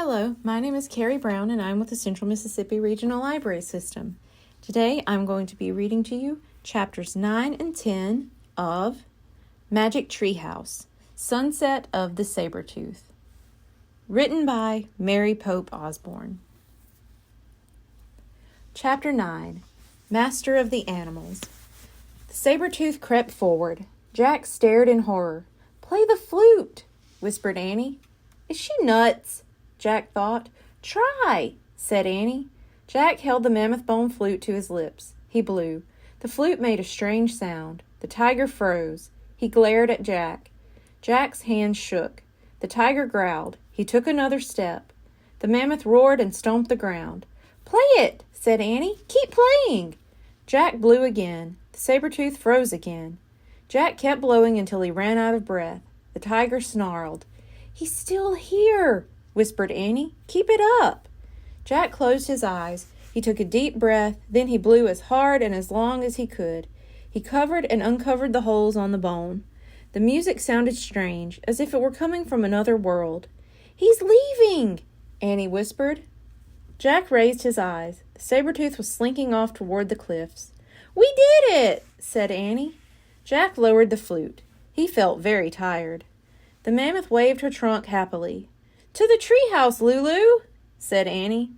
Hello, my name is Carrie Brown and I'm with the Central Mississippi Regional Library System. Today I'm going to be reading to you chapters 9 and 10 of Magic Treehouse, Sunset of the Sabertooth, written by Mary Pope Osbourne. Chapter 9, Master of the Animals. The Sabertooth crept forward. Jack stared in horror. "Play the flute," whispered Annie. "Is she nuts?" Jack thought. "Try," said Annie. Jack held the mammoth bone flute to his lips. He blew. The flute made a strange sound. The tiger froze. He glared at Jack. Jack's hands shook. The tiger growled. He took another step. The mammoth roared and stomped the ground. "Play it," said Annie. "Keep playing." Jack blew again. The saber-tooth froze again. Jack kept blowing until he ran out of breath. The tiger snarled. "He's still here," whispered Annie. "Keep it up." Jack closed his eyes. He took a deep breath, then he blew as hard and as long as he could. He covered and uncovered the holes on the bone. The music sounded strange, as if it were coming from another world. "He's leaving," Annie whispered. Jack raised his eyes. The saber-tooth was slinking off toward the cliffs. "We did it," said Annie. Jack lowered the flute. He felt very tired. The mammoth waved her trunk happily. "To the treehouse, Lulu," said Annie.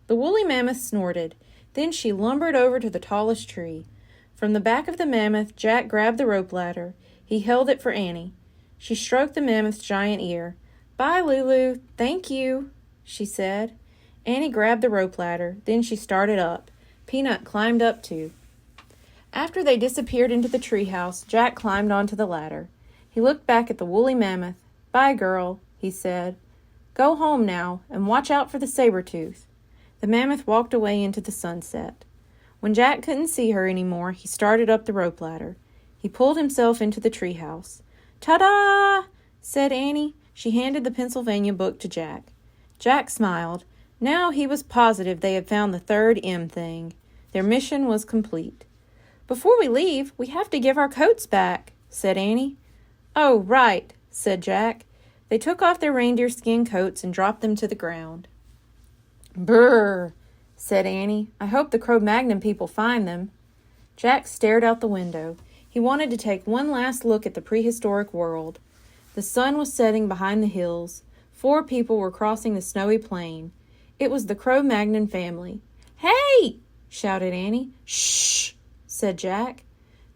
The woolly mammoth snorted. Then she lumbered over to the tallest tree. From the back of the mammoth, Jack grabbed the rope ladder. He held it for Annie. She stroked the mammoth's giant ear. "Bye, Lulu. Thank you," she said. Annie grabbed the rope ladder. Then she started up. Peanut climbed up too. After they disappeared into the treehouse, Jack climbed onto the ladder. He looked back at the woolly mammoth. "Bye, girl," he said. "Go home now, and watch out for the saber-tooth." The mammoth walked away into the sunset. When Jack couldn't see her anymore, he started up the rope ladder. He pulled himself into the treehouse. "Ta-da!" said Annie. She handed the Pennsylvania book to Jack. Jack smiled. Now he was positive they had found the third M thing. Their mission was complete. "Before we leave, we have to give our coats back," said Annie. "Oh, right," said Jack. They took off their reindeer skin coats and dropped them to the ground. "Brr," said Annie. "I hope the Cro-Magnon people find them." Jack stared out the window. He wanted to take one last look at the prehistoric world. The sun was setting behind the hills. 4 people were crossing the snowy plain. It was the Cro-Magnon family. "Hey!" shouted Annie. "Shh!" said Jack.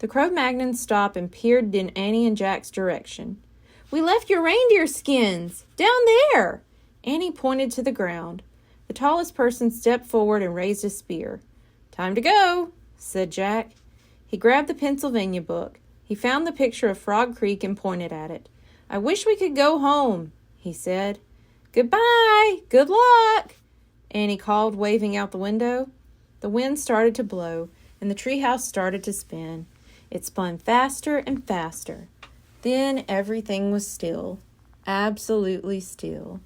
The Cro-Magnons stopped and peered in Annie and Jack's direction. "We left your reindeer skins! Down there!" Annie pointed to the ground. The tallest person stepped forward and raised a spear. "Time to go," said Jack. He grabbed the Pennsylvania book. He found the picture of Frog Creek and pointed at it. "I wish we could go home," he said. "Goodbye! Good luck!" Annie called, waving out the window. The wind started to blow, and the treehouse started to spin. It spun faster and faster. Then everything was still. Absolutely still.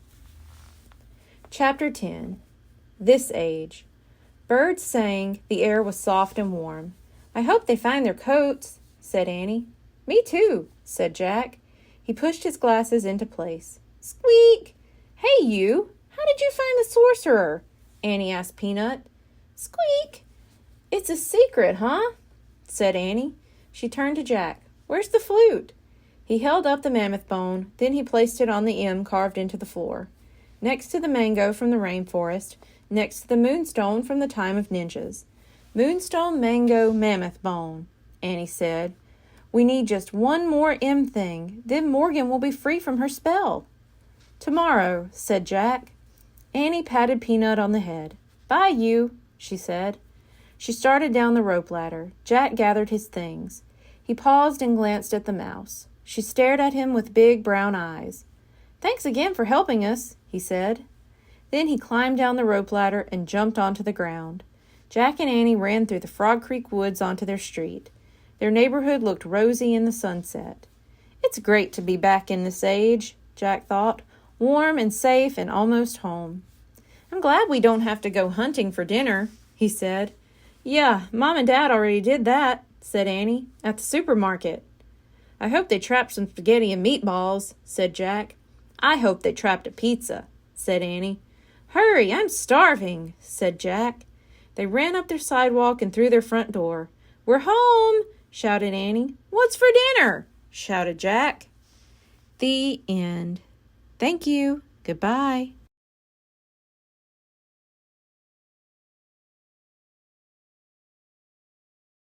Chapter 10. This Age. Birds sang. The air was soft and warm. "I hope they find their coats," said Annie. "Me too," said Jack. He pushed his glasses into place. Squeak! "Hey, you! How did you find the sorcerer?" Annie asked Peanut. Squeak! "It's a secret, huh?" said Annie. She turned to Jack. "Where's the flute?" He held up the mammoth bone, then he placed it on the M carved into the floor. Next to the mango from the rainforest, next to the moonstone from the time of ninjas. "Moonstone, mango, mammoth bone," Annie said. "We need just one more M thing, then Morgan will be free from her spell." "Tomorrow," said Jack. Annie patted Peanut on the head. "Bye, you," she said. She started down the rope ladder. Jack gathered his things. He paused and glanced at the mouse. She stared at him with big brown eyes. "Thanks again for helping us," he said. Then he climbed down the rope ladder and jumped onto the ground. Jack and Annie ran through the Frog Creek woods onto their street. Their neighborhood looked rosy in the sunset. "It's great to be back in this age," Jack thought. "Warm and safe and almost home." "I'm glad we don't have to go hunting for dinner," he said. "Yeah, Mom and Dad already did that," said Annie, "at the supermarket." "I hope they trapped some spaghetti and meatballs," said Jack. "I hope they trapped a pizza," said Annie. Hurry, I'm starving, said Jack. They ran up their sidewalk and through their front door. We're home, shouted Annie. What's for dinner? Shouted Jack. The end. Thank you. Goodbye.